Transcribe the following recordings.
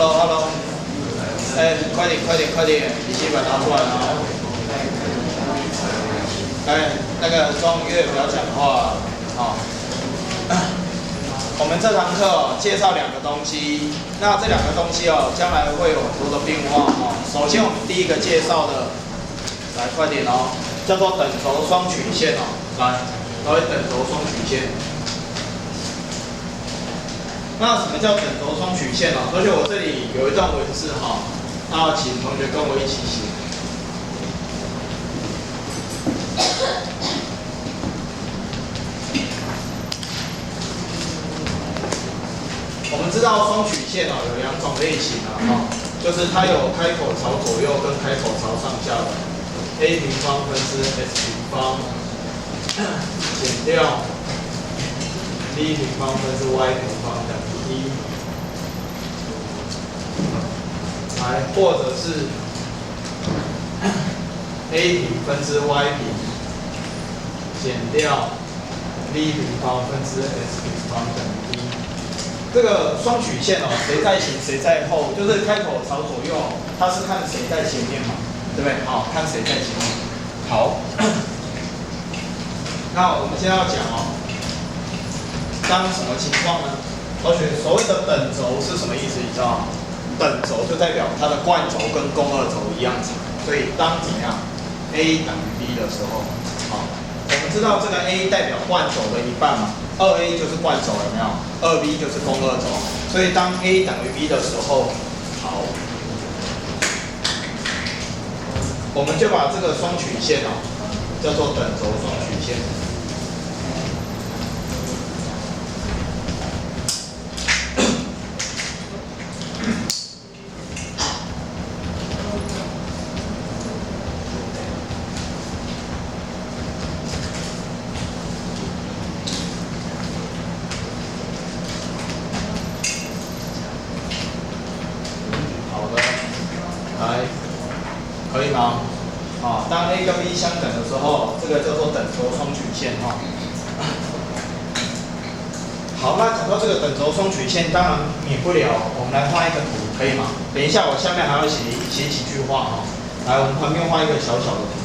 Hello， 哎，快点，笔记本拿出来啊！哎，那个庄月不要讲话啊。我们这堂课介绍2个东西，那这2个东西将来会有很多的变化首先，我们第一个介绍的，来快点叫做等轴双曲线来，所谓等轴双曲线。那什么叫等轴双曲线同学，我这里有一段文字那请同学跟我一起写。我们知道双曲线有2种类型就是它有开口朝左右跟开口朝上下的。a 平方分之 s 平方减掉 b 平方分之 y 平方等于1。来，或者是 a 平分之 y 平减掉 b 平方分之 s 平方等于1。这个双曲线谁在前谁在后，就是开口朝左右，它是看谁在前面嘛，对不对？看谁在前面。好，那我们现在要讲当什么情况呢？同学，所谓的等轴是什么意思？你知道吗？等轴就代表它的惯轴跟共2轴一样长，所以当怎么样 a 等于 b 的时候，我们知道这个 a 代表惯轴的1半嘛，2a 就是惯轴，有没有？2b 就是共2轴，所以当 a 等于 b 的时候，好，我们就把这个双曲线叫做等轴双曲线。可以吗？当 a 跟 b 相等的时候，这个叫做等轴双曲线好，那讲到这个等轴双曲线，当然免不了我们来画一个图，可以吗？等一下我下面还要写几句话来，我们旁边画一个小小的图。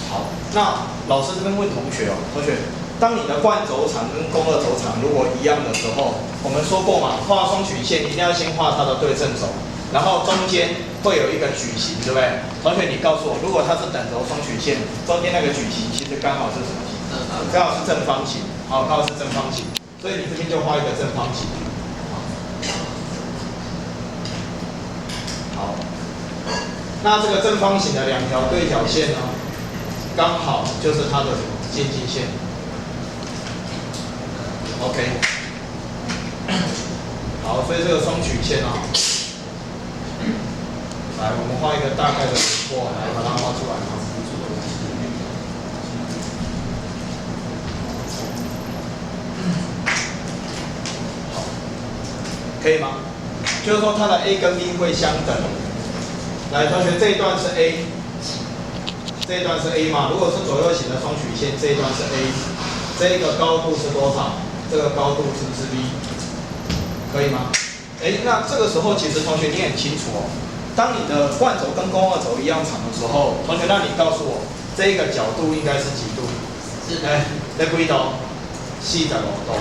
好，那老师这边问同学同学，当你的惯轴长跟共2轴长如果一样的时候，我们说过嘛，画双曲线一定要先画它的对正轴，然后中间会有一个矩形，对不对？同学，你告诉我，如果它是等轴双曲线，中间那个矩形其实刚好是什么形？刚好是正方形，刚好是正方形，所以你这边就画一个正方形。好，那这个正方形的2条对角线呢，刚好就是它的什么渐近线。OK。好，所以这个双曲线来，我们画一个大概的轮廓，来把它画出来好，可以吗？就是说它的 a 跟 b 会相等。来，同学，这一段是 a， 这一段是 a 嘛？如果是左右形的双曲线，这一段是 a， 这个高度是多少？这个高度是不是 b？ 可以吗？那这个时候其实同学你很清楚当你的惯轴跟共2轴一样长的时候，同学，那你告诉我，这个角度应该是几度？是在几度？45度，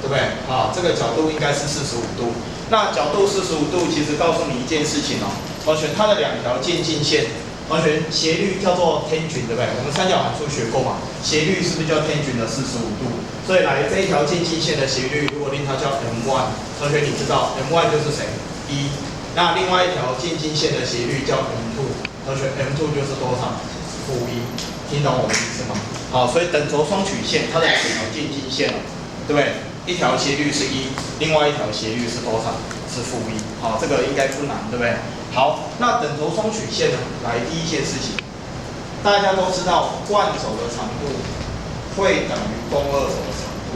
对不对？这个角度应该是45度。那角度45度，其实告诉你一件事情同学，它的2条渐近线，同学斜率叫做tangent，对不对？我们三角函数学过嘛？斜率是不是叫tangent的45度？所以来这一条渐近线的斜率，如果令它叫 m1， 同学你知道 m1 就是谁？1。那另外一条渐近线的斜率叫 m2， 同学 m2 就是多少？-1。听懂我的意思吗？好，所以等轴双曲线它的2条渐近线对不对？一条斜率是1，另外一条斜率是多少？是-1。好，这个应该不难，对不对？好，那等轴双曲线呢？来，第一件事情，大家都知道惯轴的长度会等于共2轴的长度，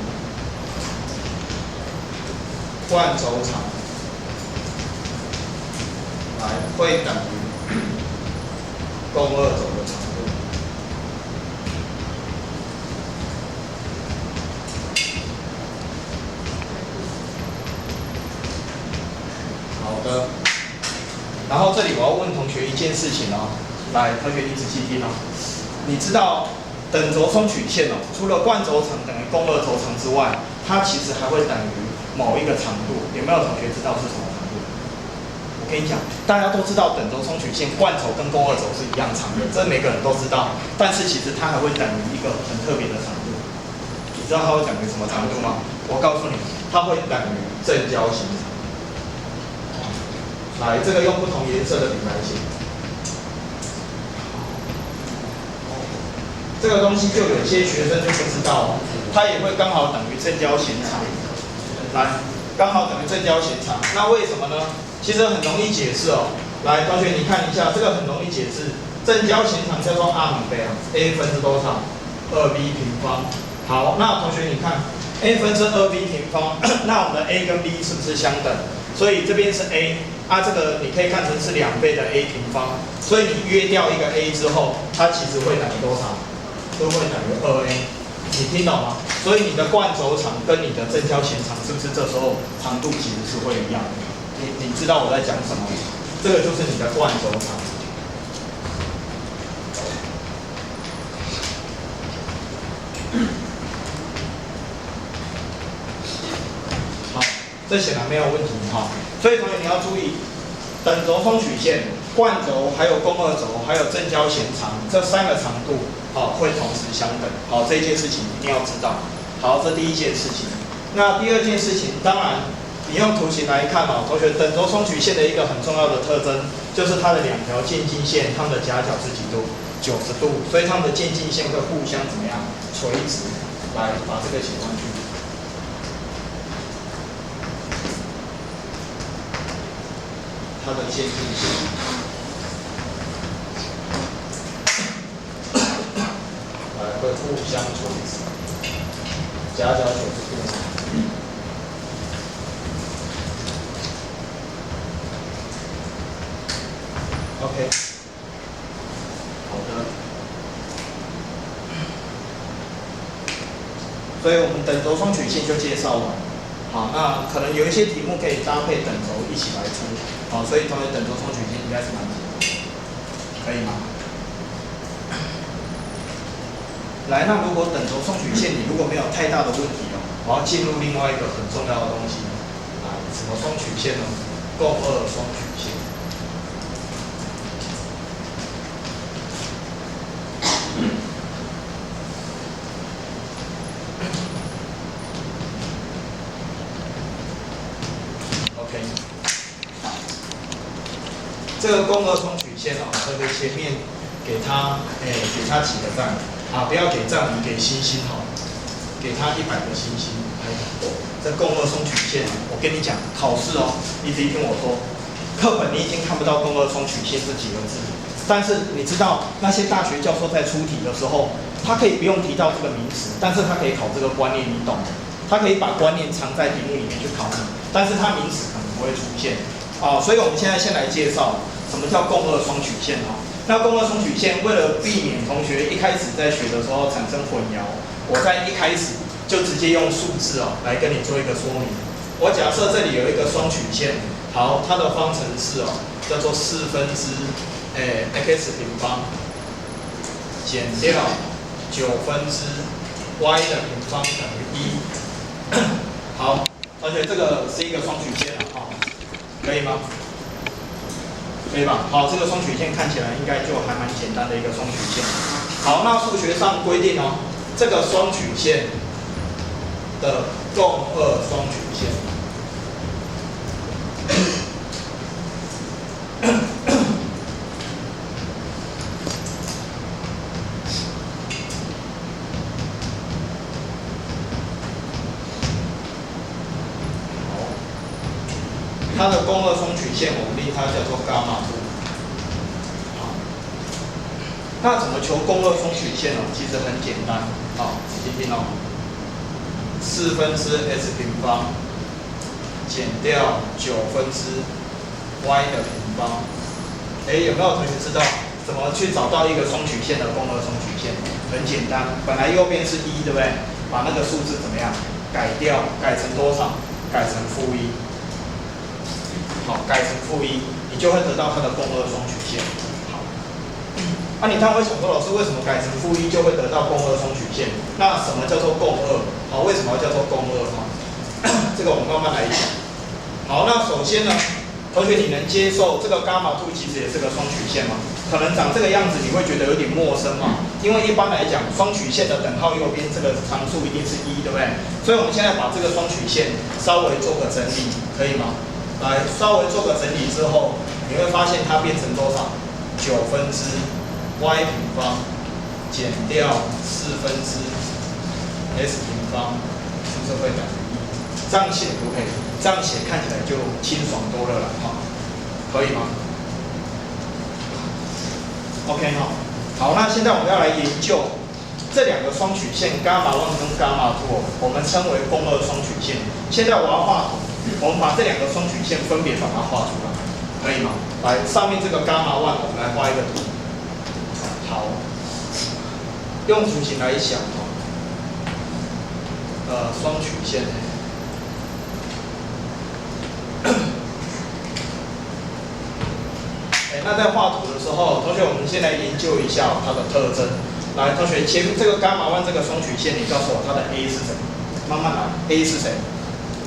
惯轴长来会等于共2轴的长度。一件事情哦，来，同学你仔细听哦，你知道等轴双曲线哦，除了惯轴长等于共二轴长之外，它其实还会等于某一个长度。有没有同学知道是什么长度？我跟你讲，大家都知道等轴双曲线惯轴跟共二轴是一样长的，这每个人都知道。但是其实它还会等于一个很特别的长度。你知道它会等于什么长度吗？我告诉你，它会等于正交形长。来，这个用不同颜色的笔来写。这个东西就有些学生就不知道哦，它也会刚好等于正交弦长。来，刚好等于正交弦长。那为什么呢？其实很容易解释哦。来，同学你看一下，这个很容易解释。正交弦长叫做 r 米倍啊 ，a 分之多少？2b 平方。好，那同学你看 ，a 分之2b 平方，那我们的 a 跟 b 是不是相等？所以这边是 a， 这个你可以看成是2倍的 a 平方。所以你约掉一个 a 之后，它其实会等于多少？都会等于2a， 你听懂吗？所以你的惯轴长跟你的正交弦长是不是这时候长度其实是会一样的？你知道我在讲什么？这个就是你的惯轴长。好，这显然没有问题哈。所以同学你要注意，等轴双曲线、惯轴、还有共二轴、还有正交弦长这3个长度。好，会同时相等。好，这件事情一定要知道。好，这第一件事情。那第二件事情，当然你用图形来看哦，同学，等轴双曲线的一个很重要的特征，就是它的2条渐近线，它们的夹角是几度？90度，所以它们的渐近线会互相怎么样？垂直。来，把这个写上去。它的渐近线。会互相垂直，夹角90度。OK， 好的。所以我们等轴双曲线就介绍完。好，那可能有一些题目可以搭配等轴一起来出。好，所以同学等轴双曲线应该是蛮简单的，可以吗？来，那如果等轴双曲线你如果没有太大的问题哦，我要进入另外一个很重要的东西。来，什么双曲线呢？共二双曲线。OK， 这个共二双曲线哦，特别前面给它几个赞。不要给赞，你给星星好了，给他100个星星。这共二双曲线，我跟你讲，考试哦，你仔细听我说，课本你已经看不到共二双曲线这几个字，但是你知道那些大学教授在出题的时候，他可以不用提到这个名词，但是他可以考这个观念，你懂的。他可以把观念藏在题目里面去考你，但是他名词可能不会出现。所以我们现在先来介绍什么叫共二双曲线哈。那共二双曲线，为了避免同学一开始在学的时候产生混淆，我在一开始就直接用数字来跟你做一个说明。我假设这里有一个双曲线，好，它的方程式叫做4分之x 平方减掉9分之y 的平方等于1。好，同学，这个是一个双曲线可以吗？可以吧？好，这个双曲线看起来应该就还蛮简单的一个双曲线。好，那数学上规定这个双曲线的共二双曲线，它的共二双曲线，我们令它叫做伽马度。好，那怎么求共二双曲线其实很简单。好，仔细听4分之x 平方减掉9分之y 的平方。有没有同学知道怎么去找到一个双曲线的共二双曲线？很简单，本来右边是1，对不对？把那个数字怎么样改掉？改成多少？改成-1。好，改成-1，你就会得到它的共二双曲线。啊，你当然会想说，老师为什么改成负1就会得到共2双曲线？那什么叫做共2？好，为什么要叫做共2哈？这个我们慢慢来讲。好，那首先呢，同学你能接受这个伽马2其实也是个双曲线吗？可能长这个样子你会觉得有点陌生嘛，因为一般来讲，双曲线的等号右边这个常数一定是1，对不对？所以我们现在把这个双曲线稍微做个整理，可以吗？来，稍微做个整理之后，你会发现它变成多少？9分之 y 平方减掉4分之 s 平方，是不是会等于1？这样写可不可以？这样写看起来就清爽多了啦，哈，可以吗 ？OK 哈，好，那现在我们要来研究这两个双曲线伽马1跟伽马2，我们称为共2双曲线。现在我要画图，我们把这两个双曲线分别把它画出来，可以吗？来，上面这个伽马1，我们来画一个图。好，用图形来想哦，双曲线。那在画图的时候，同学，我们先来研究一下它的特征。来，同学，前面这个伽马1这个双曲线，你告诉我它的 A 是谁？慢慢来 ，A 是谁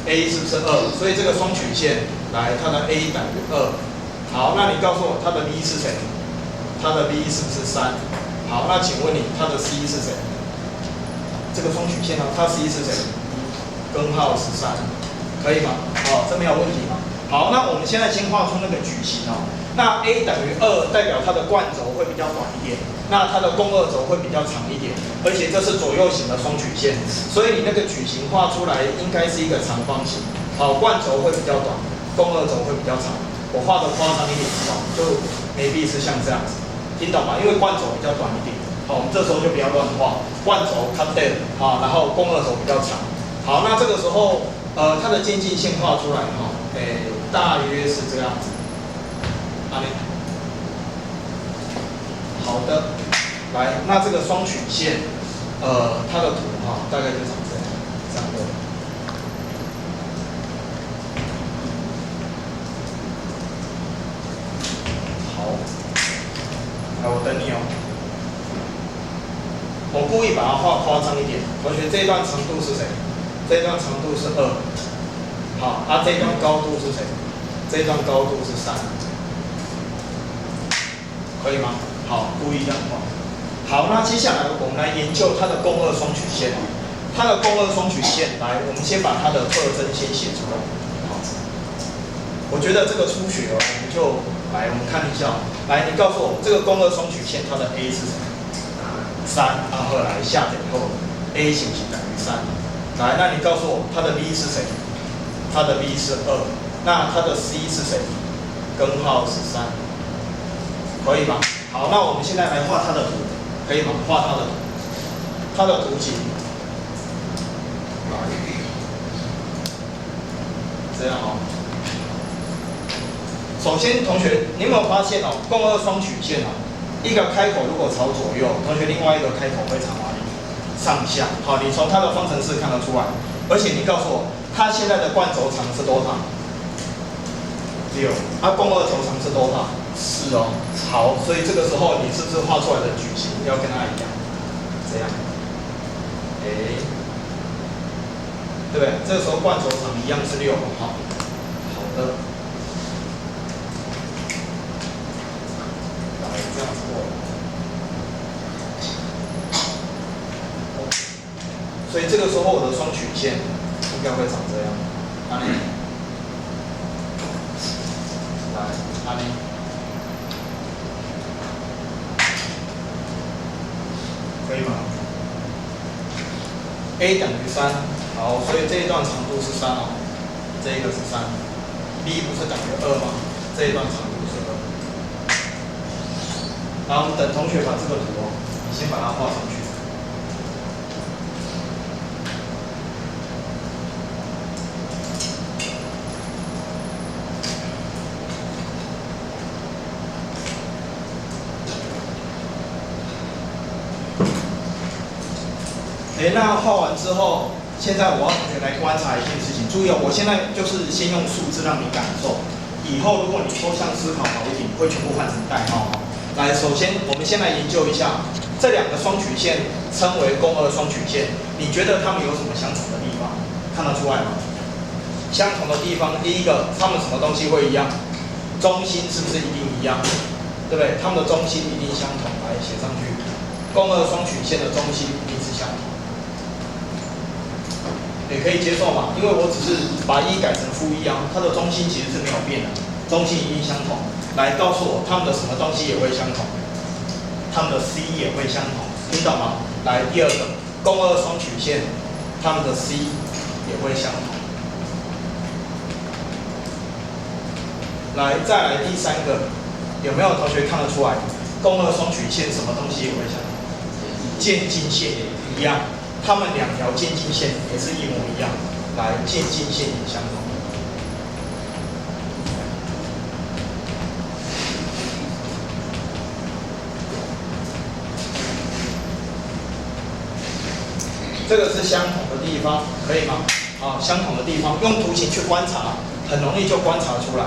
？A 是不是2？所以这个双曲线，来，它的 A 等于2。好，那你告诉我它的 B 是谁？它的 B 是不是3？好，那请问你它的 C 是谁？这个双曲线呢，它 C 是谁？根号是3，可以吗？哦，这没有问题吗？好，那我们现在先画出那个矩形哦。那 A 等于2，代表它的贯轴会比较短一点，那它的共2轴会比较长一点，而且这是左右型的双曲线，所以你那个矩形画出来应该是一个长方形。好，贯轴会比较短，共2轴会比较长。我画的夸张一点哦，就maybe是像这样子，听懂吗？因为贯轴比较短一点，好，我们这时候就不要乱画，贯轴 cut down 啊，然后共2轴比较长。好，那这个时候它的渐进线画出来哈，大约是这样子。好的，来，那这个双曲线，它的图哈，大概就长这样，这样的。好，来，我等你哦。我故意把它画夸张一点，同学，这一段长度是谁？这一段长度是2。好，这一段高度是谁？这一段高度是3。可以吗？好，故意这样画。好，那接下来我们来研究它的共2双曲线。它的共2双曲线，来，我们先把它的特征先写出来。好，我觉得这个初学哦，我们就来，我们看一下。来，你告诉我，这个共2双曲线它的 A 是什么？3。然后来下等后 ，A 是不是等于3？来，那你告诉我，它的 B 是谁？它的 B 是2。那它的 C 是谁？根号是3。可以吗？好，那我们现在来画它的图，可以吗？画它的图，它的图形，这样哦。首先，同学，你有没有发现哦，共2双曲线哦，一个开口如果朝左右，同学另外一个开口会朝哪里？上下。好，你从它的方程式看得出来。而且你告诉我，它现在的贯轴长是多长？6。共2轴长是多少？4哦。好，所以这个时候你是不是画出来的矩形要跟它一样？这样，对不对？这个时候贯轴长一样是6，好，好的，来这样子过。所以这个时候我的双曲线应该会长这样，来，可以吗 ？A 等于3，好，所以这一段长度是3哦，这一个是3 ，B 不是等于2吗？这一段长度是2。然后我们等同学把这个图哦，你先把它画上去。那画完之后，现在我要同学来观察一件事情。注意哦，我现在就是先用数字让你感受。以后如果你抽象思考考题，会全部换成代号。来，首先我们先来研究一下这两个双曲线，称为共轭双曲线。你觉得它们有什么相同的地方？看得出来吗？相同的地方，第一个，它们什么东西会一样？中心是不是一定一样？对不对？它们的中心一定相同。来写上去，共轭双曲线的中心一定是相同。也可以接受嘛，因为我只是把一改成负一啊，它的中心其实是没有变的，中心一定相同。来告诉我，它们的什么东西也会相同？它们的 C 也会相同，听懂吗？来，第二个，共轭双曲线，它们的 C 也会相同。来，再来第三个，有没有同学看得出来？共轭双曲线什么东西也会相同？渐近线也一样。它们两条渐近线也是一模一样，来，渐近线也相同。这个是相同的地方，可以吗？啊，相同的地方，用图形去观察，很容易就观察出来。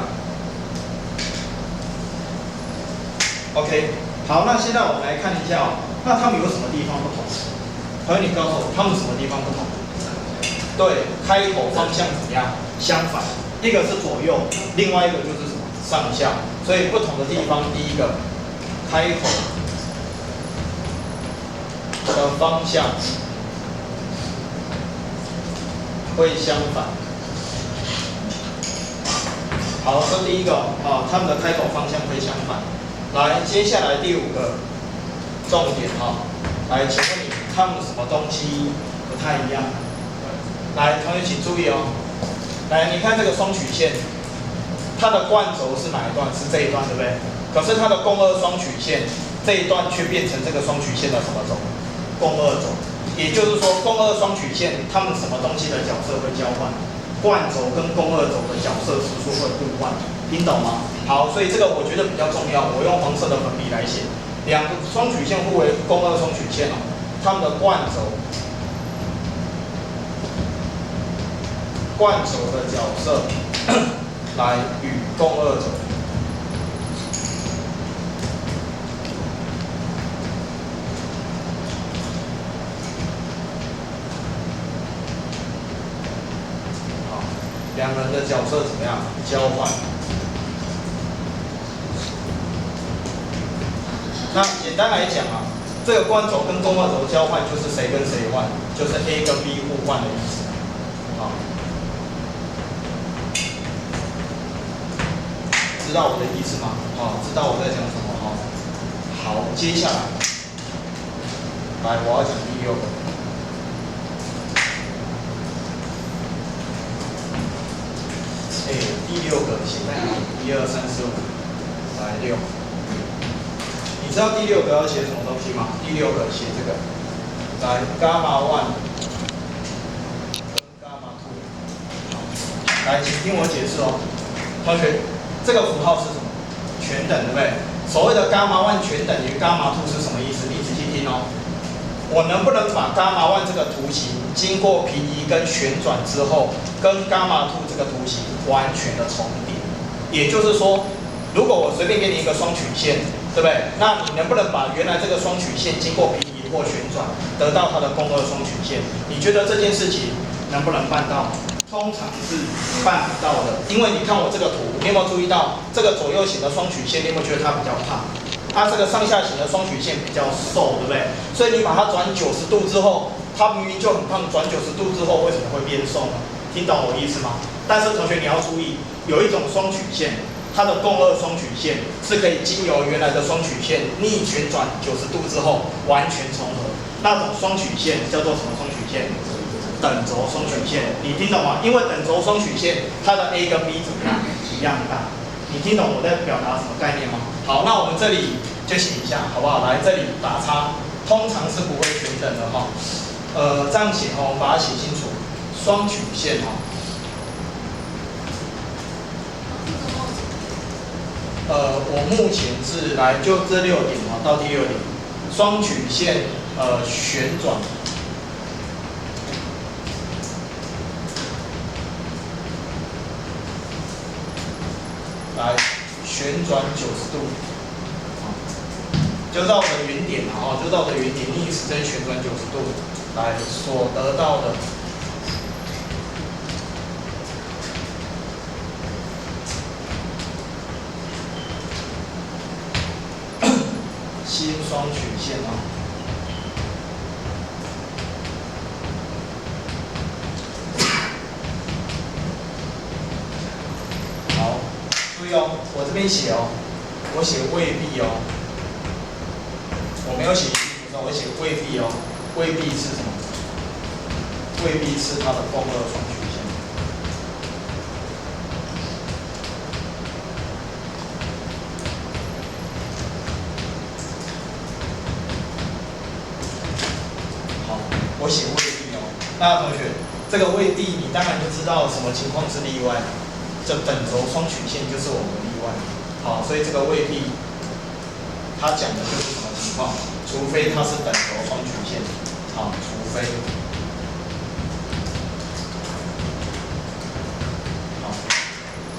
OK， 好，那现在我们来看一下哦，那它们有什么地方不同？朋友，你告诉我，它们什么地方不同？对，开口方向怎么样？相反，一个是左右，另外一个就是什么？上下。所以不同的地方，第一个，开口的方向会相反。好，这第一个啊，它们的开口方向会相反。来，接下来第五个重点啊，来，请问你，它们什么东西不太一样？来，同学请注意哦。来，你看这个双曲线，它的惯轴是哪一段？是这一段，对不对？可是它的共轭双曲线这一段却变成这个双曲线的什么轴？共轭轴。也就是说，共轭双曲线它们什么东西的角色会交换？惯轴跟共轭轴的角色实数会互换，听懂吗？好，所以这个我觉得比较重要，我用黄色的粉笔来写。两个双曲线互为共轭双曲线哦，它们的惯轴的角色来与共轭轴。好，两人的角色怎么样交换？那简单来讲啊，这个惯轴跟共轭轴交换就是谁跟谁换，就是 A 跟 B 互换的意思。好，知道我的意思吗？知道我在讲什么哈？好，接下来，来我要讲第六个。第六个写在哪里？1、2、3、4、5，来6。你知道第六个要写什么东西吗？第六个写这个，来伽马1跟伽马2。来，请听我解释哦，同学，这个符号是什么？全等，对不对？所谓的伽马1全等于伽马2是什么意思？你仔细听哦。我能不能把伽马1这个图形经过平移跟旋转之后，跟伽马2这个图形完全的重叠？也就是说，如果我随便给你一个双曲线，对不对？那你能不能把原来这个双曲线经过平移或旋转，得到它的共轭双曲线？你觉得这件事情能不能办到？通常是办不到的，因为你看我这个图，你有没有注意到这个左右型的双曲线？你有没有觉得它比较胖？它这个上下型的双曲线比较瘦，对不对？所以你把它转90度之后，它明明就很胖，转90度之后为什么会变瘦呢？听懂我意思吗？但是同学你要注意，有一种双曲线，它的共轭双曲线是可以经由原来的双曲线逆旋转90度之后完全重合，那种双曲线叫做什么双曲线？等轴双曲线，你听懂吗？因为等轴双曲线，它的 A 跟 B 怎么样？一样大。你听懂我在表达什么概念吗？好，那我们这里就写一下，好不好？来，这里打叉，通常是不会全等的哈。这样写哦，我们把它写清楚。双曲线哈。我目前是来就这6点哦，到第6点，双曲线旋转。来旋转90度，就绕着原点啊，就绕着原点逆时针旋转90度来所得到的心双曲线啊。好，注意哦，我这边写哦，我写未必哦，我没有写一定不，我写未必哦，未必是什么？未必是它的共二双曲线。好，我写未必哦。那同学，这个未必你当然就知道什么情况是例外，这等轴双曲线就是我们的例外。好，所以这个未必，它讲的就是什么情况？除非它是等轴双曲线。好，除非。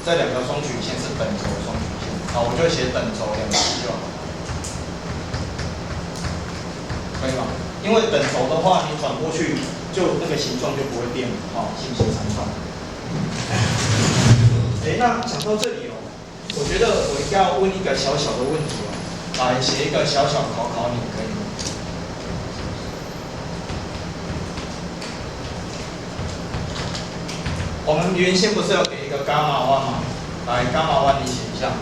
这两个双曲线是等轴双曲线，好，我就写等轴2个字就好，可以吗？因为等轴的话，你转过去就那个形状就不会变，好，信息长串。那讲到这里哦，我觉得我应该要问一个小小的问题哦，来写一个小小考你，可以吗？我们原先不是要给一个伽马弯吗？来，伽马弯你写一下，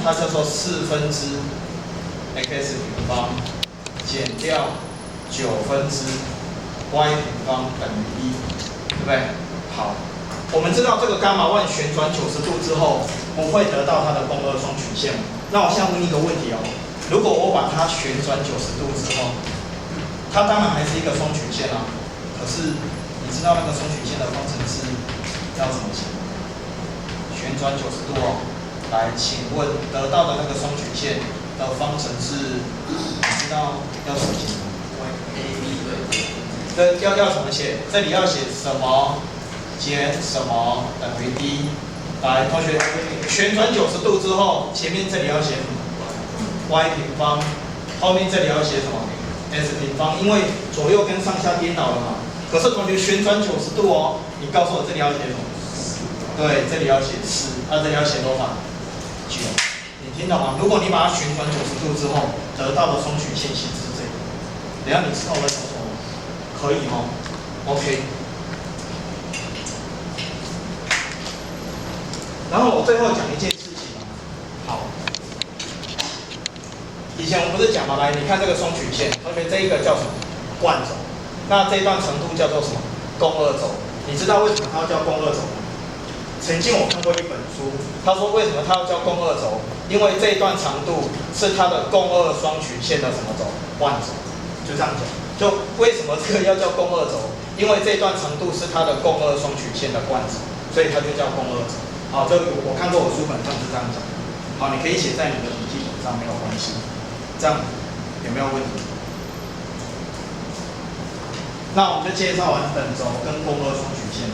它叫做4分之 x 平方减掉9分之 y 平方等于1，对不对？好，我们知道这个伽马弯旋转90度之后，不会得到它的共二双曲线。那我现在问一个问题哦，如果我把它旋转90度之后，它当然还是一个双曲线啊，可是你知道那个双曲线的方程式要怎么写？旋转90度哦。来，请问得到的那个双曲线的方程式，你知道要怎么写吗？这要怎么写？这里要写什么减什么等于 d。来，同学，旋转90度之后，前面这里要写什么 ？y 平方，后面这里要写什么 ？s 平方，因为左右跟上下颠倒了嘛。可是同学旋转90度哦，你告诉我这里要写什么？对，这里要写4，这里要写多少？9。你听懂吗？如果你把它旋转90度之后，得到的双曲线形是这个。等一下你知道我在讲什么吗？可以哦 ，OK。然后我最后讲一件事情啊，好，以前我们不是讲嘛，来，你看这个双曲线，同学这一个叫什么？惯轴。那这一段长度叫做什么？共二轴。你知道为什么它要叫共二轴吗？曾经我看过一本书，他说为什么它要叫共二轴？因为这一段长度是它的共二双曲线的什么轴？惯轴。就这样讲。就为什么这个要叫共二轴？因为这段长度是它的共二双曲线的惯轴，所以它就叫共二轴。好，这我看过我书本上是这样讲。好，你可以写在你的笔记本上，没有关系。这样有没有问题？那我们就介绍完等轴跟共二双曲线。